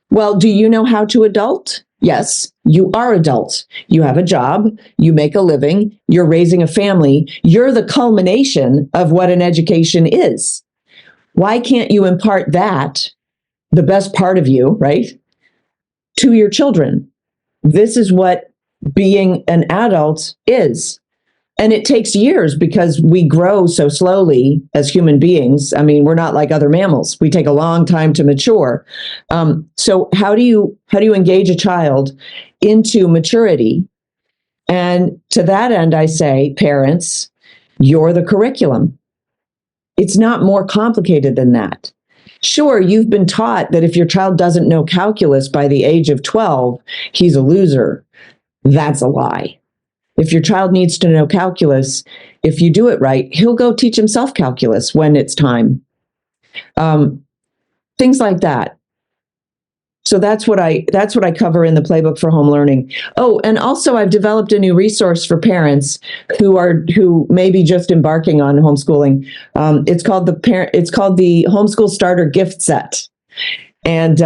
Well, do you know how to adult? Yes, you are adult. You have a job, you make a living, you're raising a family. You're the culmination of what an education is. Why can't you impart that, the best part of you, right, to your children? This is what being an adult is. And it takes years because we grow so slowly as human beings. I mean, we're not like other mammals. We take a long time to mature. So how do you engage a child into maturity? And to that end, I say, parents, you're the curriculum. It's not more complicated than that. Sure, you've been taught that if your child doesn't know calculus by the age of 12, he's a loser. That's a lie. If your child needs to know calculus, if you do it right, he'll go teach himself calculus when it's time. Things like that. So that's what I cover in the Playbook for Home Learning. Oh, and also I've developed a new resource for parents who may be just embarking on homeschooling. It's called the Homeschool Starter Gift Set, and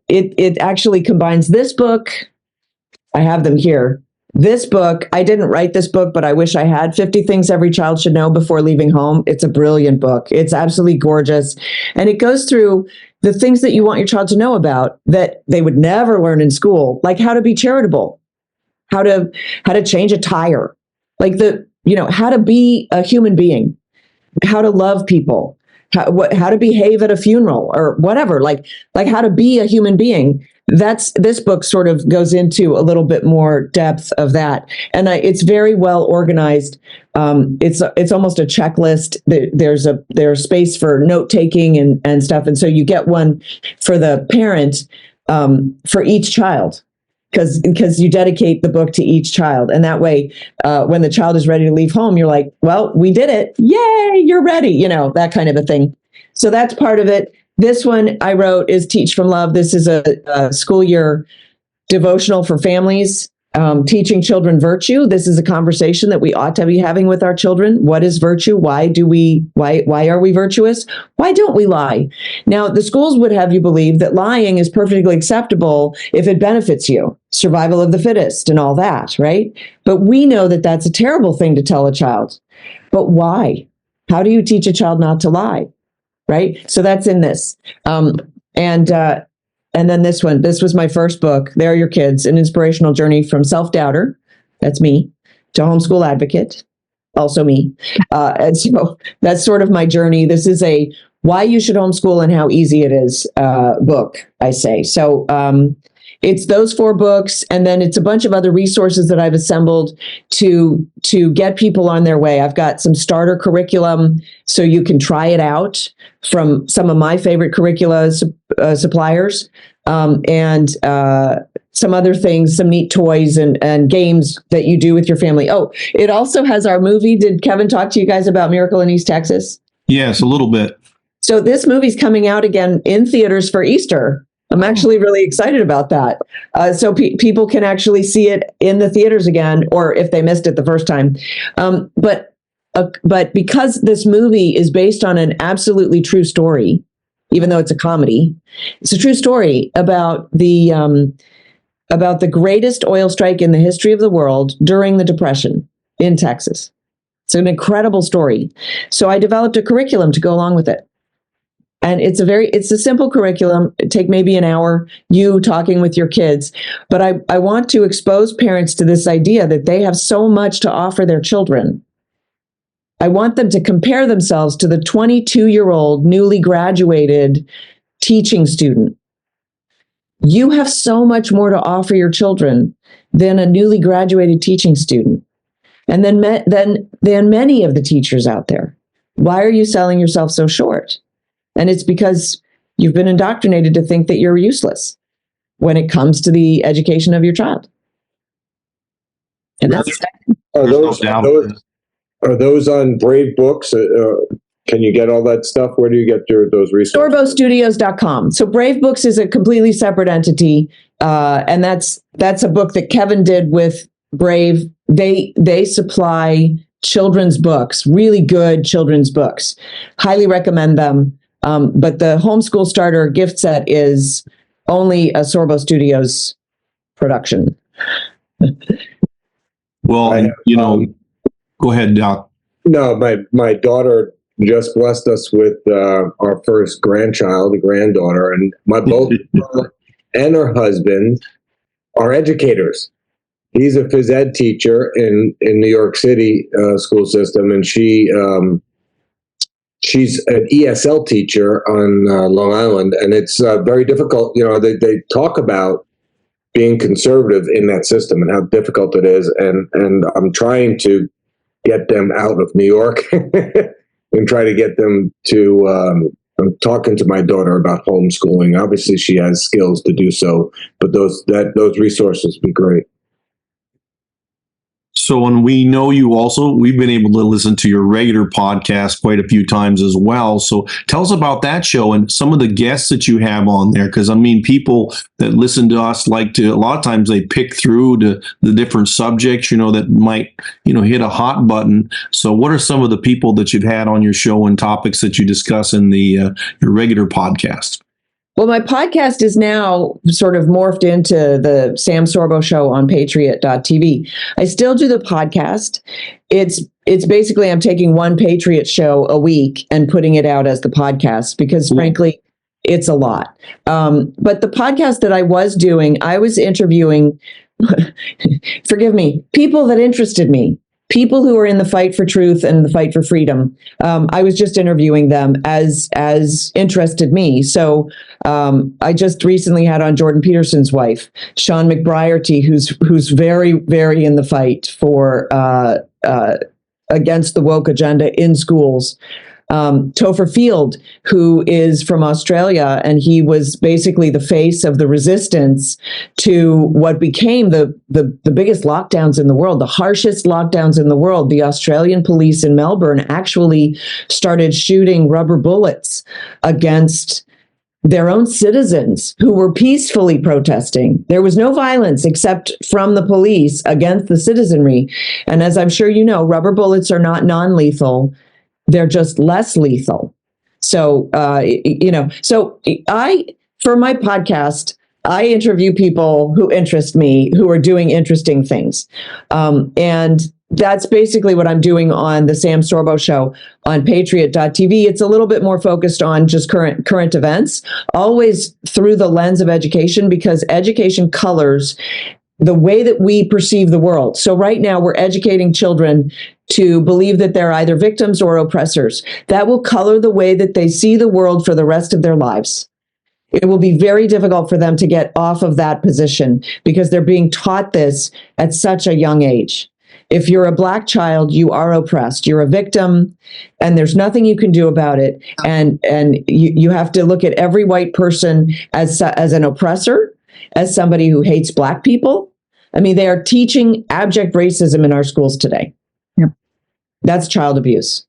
it actually combines this book. I have them here. This book, I didn't write this book, but I wish I had. 50 Things Every Child Should Know Before Leaving Home. It's a brilliant book. It's absolutely gorgeous. And it goes through the things that you want your child to know about that they would never learn in school, like how to be charitable, how to change a tire, like how to be a human being, how to love people, how to behave at a funeral or whatever, like how to be a human being. This book sort of goes into a little bit more depth of that, and it's very well organized. It's almost a checklist. There's space for note taking and stuff, and so you get one for the parent for each child, because you dedicate the book to each child, and that way, when the child is ready to leave home, you're like, well, we did it! Yay, you're ready! That kind of a thing. So that's part of it. This one I wrote is Teach from Love. This is a school year devotional for families, teaching children virtue. This is a conversation that we ought to be having with our children. What is virtue? Why are we virtuous? Why don't we lie? Now, the schools would have you believe that lying is perfectly acceptable if it benefits you, survival of the fittest and all that, right? But we know that that's a terrible thing to tell a child. But why? How do you teach a child not to lie? Right? So that's in this. And then this one, this was my first book, There Are Your Kids, An Inspirational Journey from Self-Doubter, that's me, to Homeschool Advocate, also me. And so that's sort of my journey. This is a Why You Should Homeschool and How Easy It Is book, I say. So it's those 4 books, and then it's a bunch of other resources that I've assembled to get people on their way. I've got some starter curriculum so you can try it out from some of my favorite curricula suppliers, and some other things, some neat toys and games that you do with your family. Oh, it also has our movie. Did Kevin talk to you guys about Miracle in East Texas? Yes, a little bit. So this movie's coming out again in theaters for Easter. I'm actually really excited about that. So people can actually see it in the theaters again, or if they missed it the first time. But because this movie is based on an absolutely true story, even though it's a comedy, it's a true story about the about the greatest oil strike in the history of the world during the Depression in Texas. It's an incredible story. So I developed a curriculum to go along with it. And it's a simple curriculum. It take maybe an hour, you talking with your kids. But I want to expose parents to this idea that they have so much to offer their children. I want them to compare themselves to the 22-year-old newly graduated teaching student. You have so much more to offer your children than a newly graduated teaching student. And then many of the teachers out there. Why are you selling yourself so short? And it's because you've been indoctrinated to think that you're useless when it comes to the education of your child. And that's are those on Brave Books? Can you get all that stuff? Where do you get those resources? SorboStudios.com. So Brave Books is a completely separate entity, and that's a book that Kevin did with Brave. They supply children's books, really good children's books. Highly recommend them. But the Homeschool Starter gift set is only a Sorbo Studios production. Well, go ahead, Doc. No, my daughter just blessed us with our first grandchild, a granddaughter, and both and her husband are educators. He's a phys ed teacher in New York City school system, and she's an ESL teacher on Long Island, and it's very difficult. They talk about being conservative in that system and how difficult it is, and I'm trying to get them out of New York and try to get them to. I'm talking to my daughter about homeschooling. Obviously, she has skills to do so, but those resources would be great. So, and we know you also, we've been able to listen to your regular podcast quite a few times as well. So tell us about that show and some of the guests that you have on there. Because, I mean, people that listen to us like to, a lot of times they pick through to the different subjects, that might, hit a hot button. So what are some of the people that you've had on your show and topics that you discuss in your regular podcast? Well, my podcast is now sort of morphed into the Sam Sorbo Show on Patriot.tv. I still do the podcast. It's basically I'm taking one Patriot show a week and putting it out as the podcast because, frankly, it's a lot. But the podcast that I was doing, I was interviewing, forgive me, people that interested me. People who are in the fight for truth and the fight for freedom. I was just interviewing them as interested me. So I just recently had on Jordan Peterson's wife, Sean McBriarty, who's very, very in the fight for against the woke agenda in schools. Topher Field, who is from Australia, and he was basically the face of the resistance to what became the biggest lockdowns in the world, the harshest lockdowns in the world. The Australian police in Melbourne actually started shooting rubber bullets against their own citizens who were peacefully protesting. There was no violence except from the police against the citizenry. And as I'm sure you know, rubber bullets are not non-lethal. They're just less lethal. So, for my podcast, I interview people who interest me, who are doing interesting things. And that's basically what I'm doing on the Sam Sorbo Show on Patriot.tv. It's a little bit more focused on just current events, always through the lens of education, because education colors the way that we perceive the world. So right now we're educating children to believe that they're either victims or oppressors. That will color the way that they see the world for the rest of their lives. It will be very difficult for them to get off of that position because they're being taught this at such a young age. If you're a Black child, you are oppressed. You're a victim, and there's nothing you can do about it. And you have to look at every white person as an oppressor, as somebody who hates Black people. I mean, they are teaching abject racism in our schools today. Yep. That's child abuse.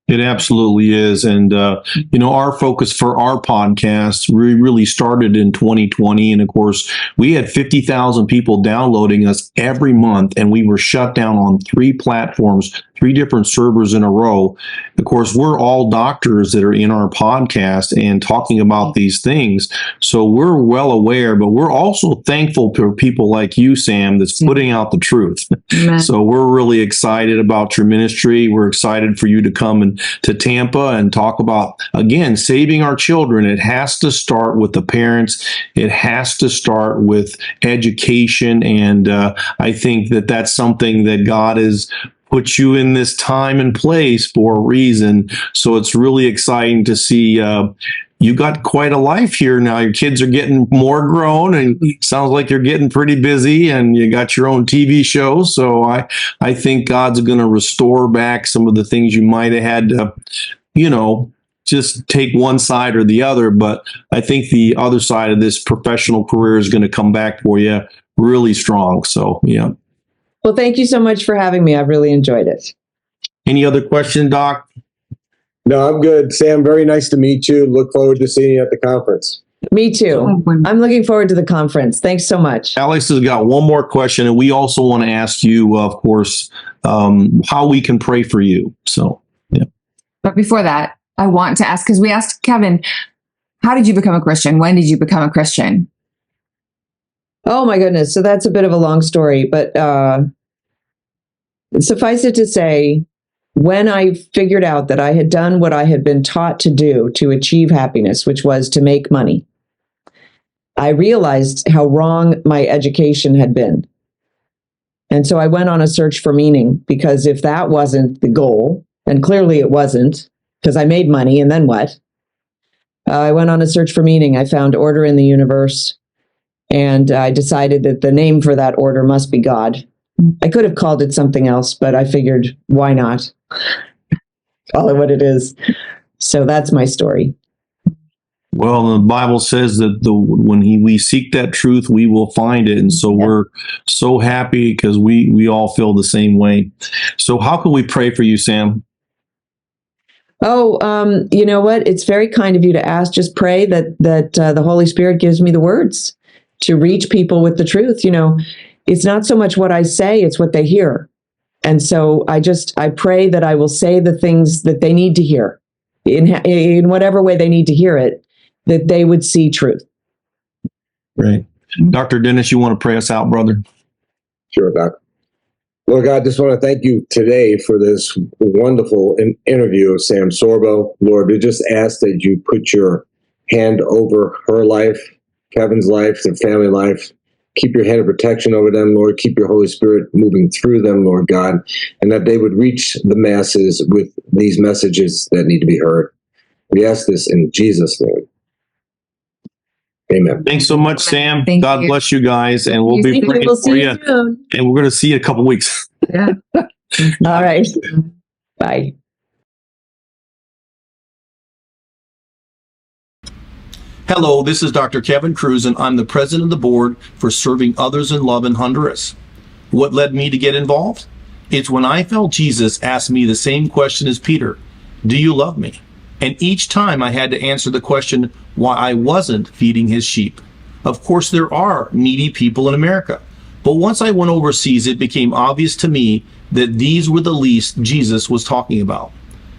It absolutely is. And, our focus for our podcast really started in 2020. And of course, we had 50,000 people downloading us every month, and we were shut down on 3 platforms 3 different servers in a row. Of course, we're all doctors that are in our podcast and talking about these things. So we're well aware, but we're also thankful for people like you, Sam, that's putting out the truth. Amen. So we're really excited about your ministry. We're excited for you to come to Tampa and talk about, again, saving our children. It has to start with the parents. It has to start with education. And I think that that's something that God has put you in this time and place for a reason. So it's really exciting to see you got quite a life here now. Your kids are getting more grown, and it sounds like you're getting pretty busy, and you got your own TV show. So I think God's going to restore back some of the things you might have had to, just take one side or the other. But I think the other side of this professional career is going to come back for you really strong. So, yeah. Well, thank you so much for having me. I've really enjoyed it. Any other question, Doc? No, I'm good. Sam, very nice to meet you. Look forward to seeing you at the conference. Me too. I'm looking forward to the conference. Thanks so much. Alex has got one more question, and we also want to ask you, of course, how we can pray for you. So, yeah. But before that, I want to ask, because we asked Kevin, how did you become a Christian? When did you become a Christian? Oh my goodness. So that's a bit of a long story, but suffice it to say, when I figured out that I had done what I had been taught to do to achieve happiness, which was to make money, I realized how wrong my education had been. And so I went on a search for meaning, because if that wasn't the goal, and clearly it wasn't, because I made money, and then what? I went on a search for meaning. I found order in the universe, and I decided that the name for that order must be God. I could have called it something else, but I figured, why not? Call it what it is. So that's my story. Well, the Bible says that when we seek that truth, we will find it. And so we're so happy because we all feel the same way. So how can we pray for you, Sam? Oh, you know what? It's very kind of you to ask. Just pray that the Holy Spirit gives me the words to reach people with the truth. It's not so much what I say, it's what they hear. And so I pray that I will say the things that they need to hear in whatever way they need to hear it, that they would see truth. Right. Dr. Dennis, you want to pray us out, brother? Sure, Doc. Lord God, just want to thank you today for this wonderful interview of Sam Sorbo. Lord, we just ask that you put your hand over her life, Kevin's life, their family life. Keep your hand of protection over them, Lord. Keep your Holy Spirit moving through them, Lord God, and that they would reach the masses with these messages that need to be heard. We ask this in Jesus' name. Amen. Thanks so much, Sam. Thank God you. bless you guys, and we'll be praying We'll for see you. you soon. And we're going to see you in a couple weeks. Yeah. All right. Bye. Hello, this is Dr. Kevin Cruz, and I'm the president of the board for Serving Others in Love in Honduras. What led me to get involved? It's when I felt Jesus ask me the same question as Peter, do you love me? And each time I had to answer the question why I wasn't feeding his sheep. Of course, there are needy people in America, but once I went overseas, it became obvious to me that these were the least Jesus was talking about.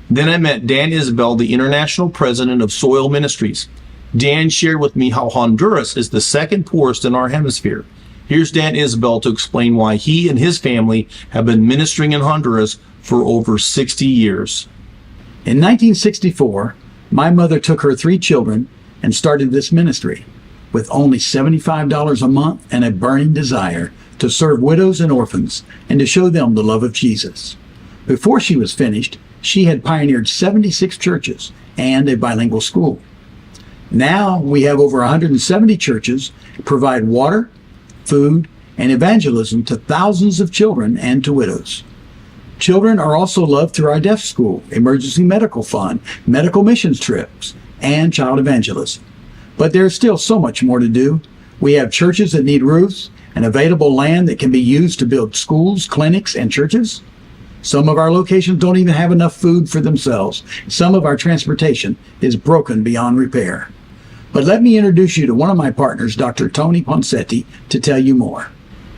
Then I met Dan Isbell, the international president of Soil Ministries. Dan shared with me how Honduras is the second poorest in our hemisphere. Here's Dan Isbell to explain why he and his family have been ministering in Honduras for over 60 years. In 1964, my mother took her 3 children and started this ministry with only $75 a month and a burning desire to serve widows and orphans and to show them the love of Jesus. Before she was finished, she had pioneered 76 churches and a bilingual school. Now we have over 170 churches, provide water, food, and evangelism to thousands of children and to widows. Children are also loved through our deaf school, emergency medical fund, medical missions trips, and child evangelism. But there's still so much more to do. We have churches that need roofs and available land that can be used to build schools, clinics, and churches. Some of our locations don't even have enough food for themselves. Some of our transportation is broken beyond repair. But let me introduce you to one of my partners, Dr. Tony Ponsetti, to tell you more.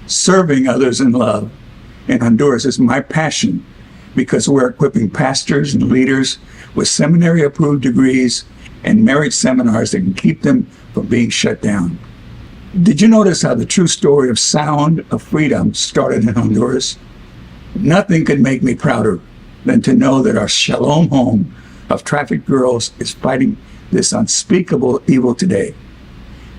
Serving others in love in Honduras is my passion. because we're equipping pastors and leaders with seminary-approved degrees and marriage seminars that can keep them from being shut down. Did you notice how the true story of Sound of Freedom started in Honduras? Nothing could make me prouder than to know that our Shalom home of trafficked girls is fighting this unspeakable evil today.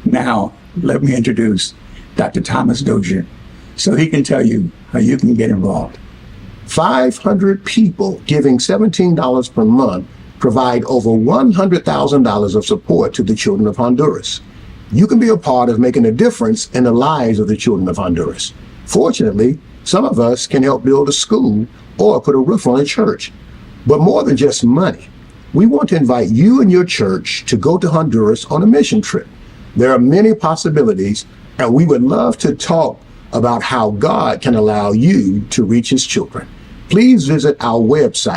Now, let me introduce Dr. Thomas Dozier so he can tell you how you can get involved. 500 people giving $17 per month provide over $100,000 of support to the children of Honduras. You can be a part of making a difference in the lives of the children of Honduras. Fortunately, some of us can help build a school or put a roof on a church. But more than just money, we want to invite you and your church to go to Honduras on a mission trip. There are many possibilities, and we would love to talk about how God can allow you to reach his children. Please visit our website